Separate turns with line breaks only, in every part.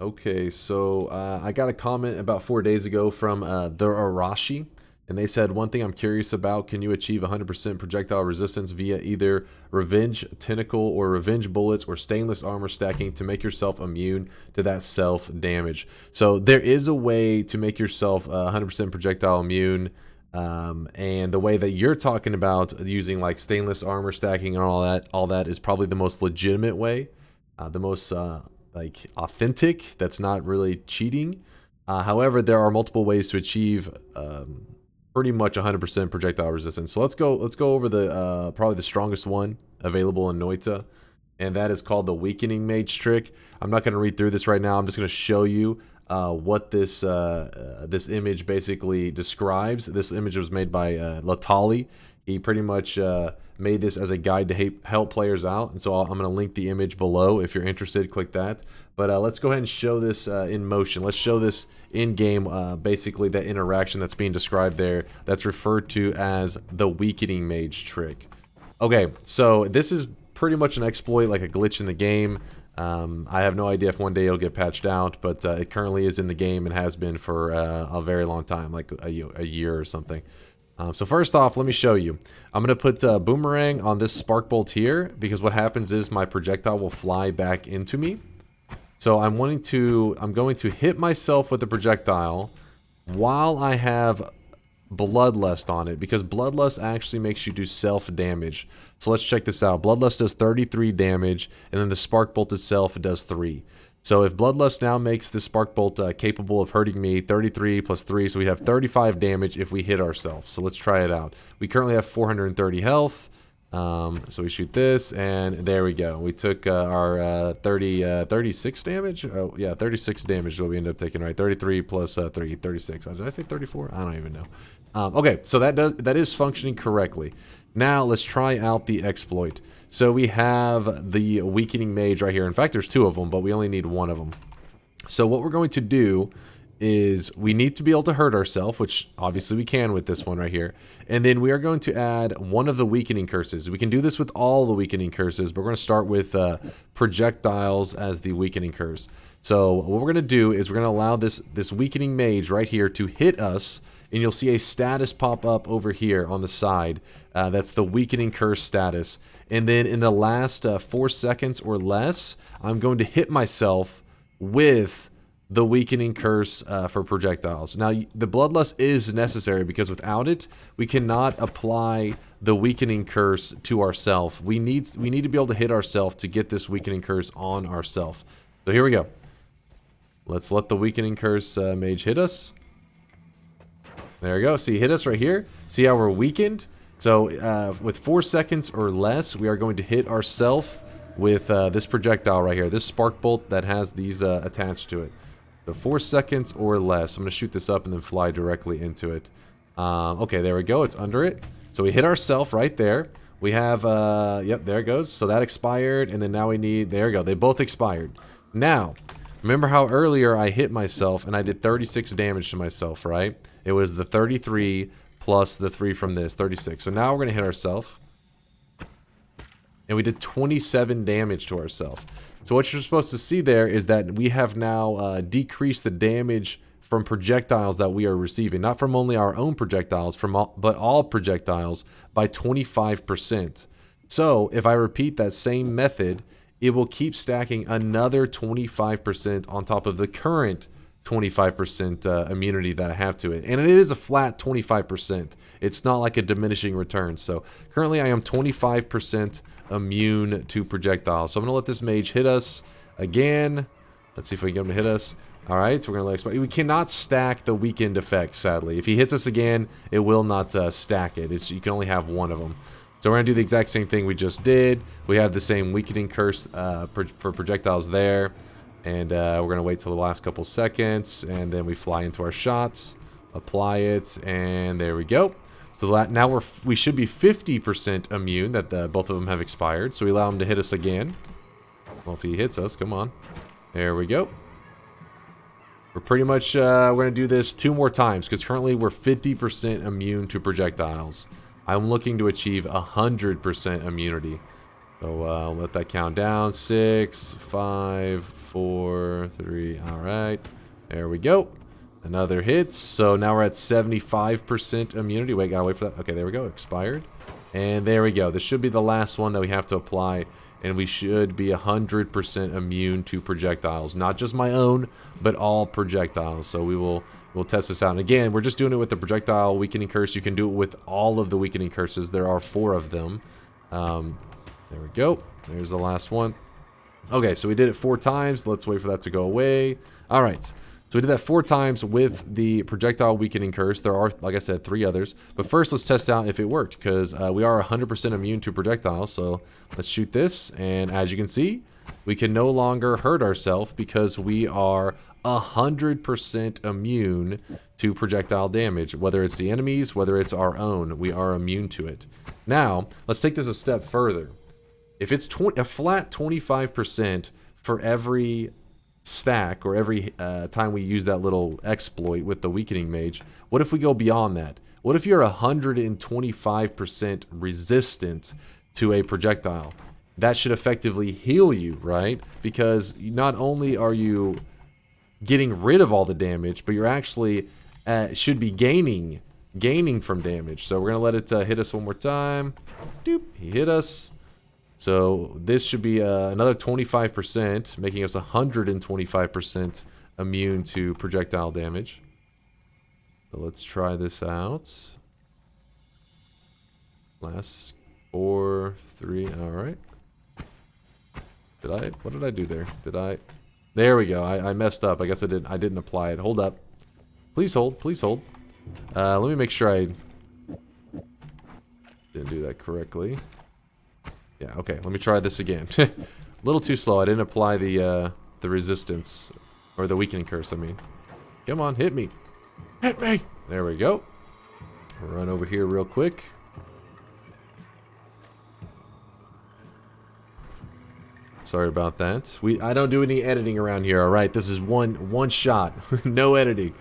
Okay, so I got a comment about 4 days ago from the Arashi, and they said, one thing I'm curious about, can you achieve 100% projectile resistance via either Revenge Tentacle or Revenge Bullets or Stainless Armor stacking to make yourself immune to that self-damage? So there is a way to make yourself 100% projectile immune, and the way that you're talking about using like Stainless Armor stacking and all that is probably the most legitimate way, the most like authentic. That's not really cheating. However, there are multiple ways to achieve pretty much 100% projectile resistance. So let's go over the probably the strongest one available in Noita, and that is called the Weakening Mage trick. I'm not going to read through this right now. I'm just going to show you what this image basically describes. This image was made by Latali. He pretty much made this as a guide to help players out, and so I'm going to link the image below if you're interested. Click that. But let's go ahead and show this in motion. Let's show this in game. Basically, that interaction that's being described there, that's referred to as the Weakening Mage trick. Okay, so this is pretty much an exploit, like a glitch in the game. I have no idea if one day it'll get patched out, but it currently is in the game and has been for a very long time, like a year or something. So first off, let me show you. I'm going to put Boomerang on this Spark Bolt here, because what happens is my projectile will fly back into me. So I'm going to hit myself with the projectile while I have Bloodlust on it, because Bloodlust actually makes you do self-damage. So let's check this out. Bloodlust does 33 damage, and then the Spark Bolt itself does 3. So if Bloodlust now makes the Spark Bolt capable of hurting me, 33 plus 3, so we have 35 damage if we hit ourselves. So let's try it out. We currently have 430 health. So we shoot this, and there we go. We took our 36 damage. Oh, yeah, 36 damage is what we ended up taking, right? 33 plus 3, 36. Did I say 34? I don't even know. Okay, so that is functioning correctly. Now let's try out the exploit. So we have the Weakening Mage right here. In fact, there's 2 of them, but we only need 1 of them. So what we're going to do is we need to be able to hurt ourselves, which obviously we can with this one right here. And then we are going to add one of the weakening curses. We can do this with all the weakening curses, but we're going to start with projectiles as the weakening curse. So what we're going to do is we're going to allow this weakening mage right here to hit us, and you'll see a status pop up over here on the side. That's the weakening curse status. And then in the last 4 seconds or less, I'm going to hit myself with the weakening curse for projectiles. Now, the bloodlust is necessary, because without it, we cannot apply the weakening curse to ourselves. We need to be able to hit ourselves to get this weakening curse on ourselves. So here we go. Let's let the weakening curse mage hit us. There we go. See, hit us right here. See how we're weakened? So with 4 seconds or less, we are going to hit ourselves with this projectile right here, this spark bolt that has these attached to it. So 4 seconds or less. I'm going to shoot this up and then fly directly into it. Okay, there we go. It's under it. So we hit ourselves right there. We have, yep, there it goes. So that expired, and then now we need, there we go. They both expired. Now, remember how earlier I hit myself and I did 36 damage to myself, right? It was the 33 plus the 3 from this, 36. So now we're going to hit ourselves. And we did 27 damage to ourselves. So what you're supposed to see there is that we have now decreased the damage from projectiles that we are receiving. Not from only our own projectiles, but all projectiles by 25%. So if I repeat that same method, it will keep stacking another 25% on top of the current 25% immunity that I have to it. And it is a flat 25%. It's not like a diminishing return. So currently I am 25% immune to projectiles. So I'm going to let this mage hit us again. Let's see if we can get him to hit us. Alright, so we're going to let we cannot stack the weakened effect, sadly. If he hits us again, it will not stack it. You can only have 1 of them. So we're going to do the exact same thing we just did. We have the same weakening curse for projectiles there. And we're going to wait till the last couple seconds, and then we fly into our shots, apply it, and there we go. So that now we should be 50% immune, that both of them have expired. So we allow him to hit us again. Well, if he hits us, come on. There we go. We're pretty much, we're going to do this 2 more times, because currently we're 50% immune to projectiles. I'm looking to achieve 100% immunity. So let that count down. 6, 5, 4, 3. All right. There we go. Another hit. So now we're at 75% immunity. Wait, gotta wait for that. Okay, there we go. Expired. And there we go. This should be the last one that we have to apply. And we should be 100% immune to projectiles. Not just my own, but all projectiles. So we'll test this out. And again, we're just doing it with the projectile weakening curse. You can do it with all of the weakening curses. There are 4 of them. There we go. There's the last one. Okay, so we did it 4 times. Let's wait for that to go away. All right. So we did that 4 times with the projectile weakening curse. There are, like I said, 3 others. But first, let's test out if it worked, because we are 100% immune to projectiles. So let's shoot this, and as you can see, we can no longer hurt ourselves because we are 100% immune to projectile damage. Whether it's the enemies, whether it's our own, we are immune to it. Now, let's take this a step further. If it's a flat 25% for every stack, or every time we use that little exploit with the weakening mage, what if we go beyond that? What if you're 125% resistant to a projectile? That should effectively heal you, right? Because not only are you getting rid of all the damage, but you're actually should be gaining from damage. So we're gonna let it hit us one more time. Doop, he hit us. So this should be another 25%, making us 125% immune to projectile damage. So let's try this out. Last 4, 3, all right. What did I do there? There we go. I messed up. I guess I didn't apply it. Hold up. Please hold. Please hold. Let me make sure I didn't do that correctly. Yeah, okay. Let me try this again. A little too slow. I didn't apply the resistance, or the weakening curse, I mean. Come on, hit me. Hit me! There we go. Run over here real quick. Sorry about that. I don't do any editing around here, alright? This is one shot. No editing.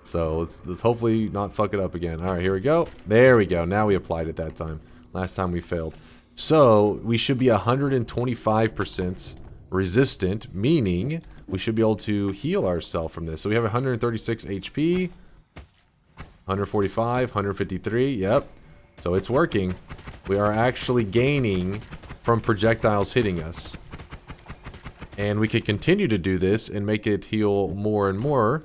So let's hopefully not fuck it up again. Alright, here we go. There we go. Now we applied it that time. Last time we failed. So we should be 125% resistant, meaning we should be able to heal ourselves from this. So we have 136 HP, 145, 153, yep. So it's working. We are actually gaining from projectiles hitting us. And we can continue to do this and make it heal more and more.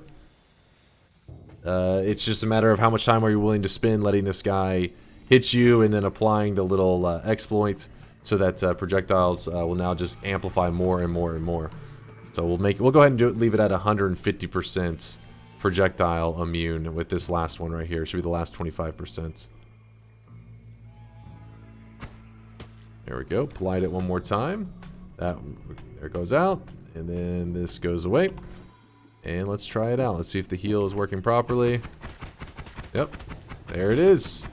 It's just a matter of how much time are you willing to spend letting this guy hit you, and then applying the little exploit so that projectiles will now just amplify more and more and more. So we'll go ahead and leave it at 150% projectile immune with this last one right here. It should be the last 25%. There we go. Applied it one more time. There it goes out, and then this goes away. And let's try it out. Let's see if the heal is working properly. Yep, there it is.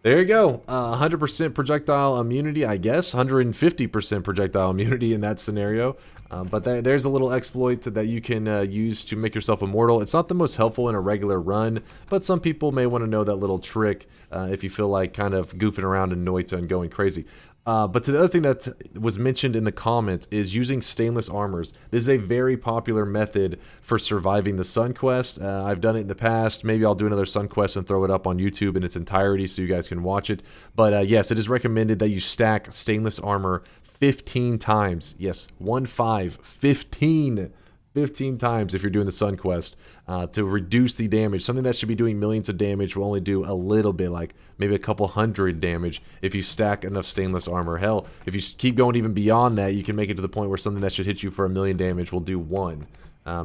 There you go. 100% projectile immunity, I guess. 150% projectile immunity in that scenario. But there's a little exploit that you can use to make yourself immortal. It's not the most helpful in a regular run, but some people may want to know that little trick if you feel like kind of goofing around in Noita and going crazy. But the other thing that was mentioned in the comments is using stainless armors. This is a very popular method for surviving the Sun Quest. I've done it in the past. Maybe I'll do another Sun Quest and throw it up on YouTube in its entirety so you guys can watch it. But yes, it is recommended that you stack stainless armor 15 times. Yes, 15 times if you're doing the Sun Quest to reduce the damage. Something that should be doing millions of damage will only do a little bit, like maybe a couple hundred damage if you stack enough stainless armor. Hell, if you keep going even beyond that, you can make it to the point where something that should hit you for 1 million damage will do 1.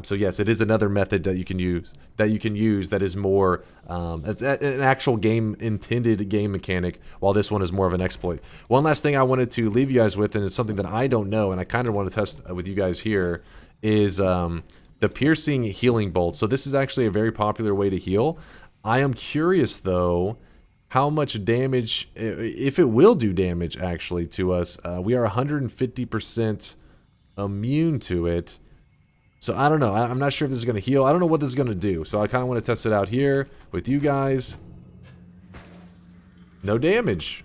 So yes, it is another method that you can use. That is more an actual intended game mechanic, while this one is more of an exploit. One last thing I wanted to leave you guys with, and it's something that I don't know, and I kind of want to test with you guys here, is the piercing healing bolt. So this is actually a very popular way to heal. I am curious though how much damage, if it will do damage actually to us. We are 150% immune to it. So I don't know. I'm not sure if this is going to heal. I don't know what this is going to do. So I kind of want to test it out here with you guys. No damage.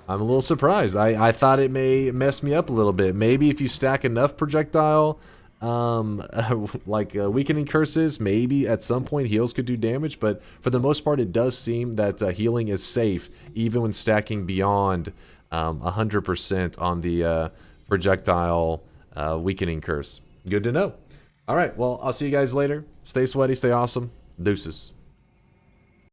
I'm a little surprised. I thought it may mess me up a little bit. Maybe if you stack enough projectile like weakening curses, maybe at some point heals could do damage, but for the most part it does seem that healing is safe even when stacking beyond 100% on the projectile weakening curse. Good to know. All right, well, I'll see you guys later. Stay sweaty, stay awesome. Deuces.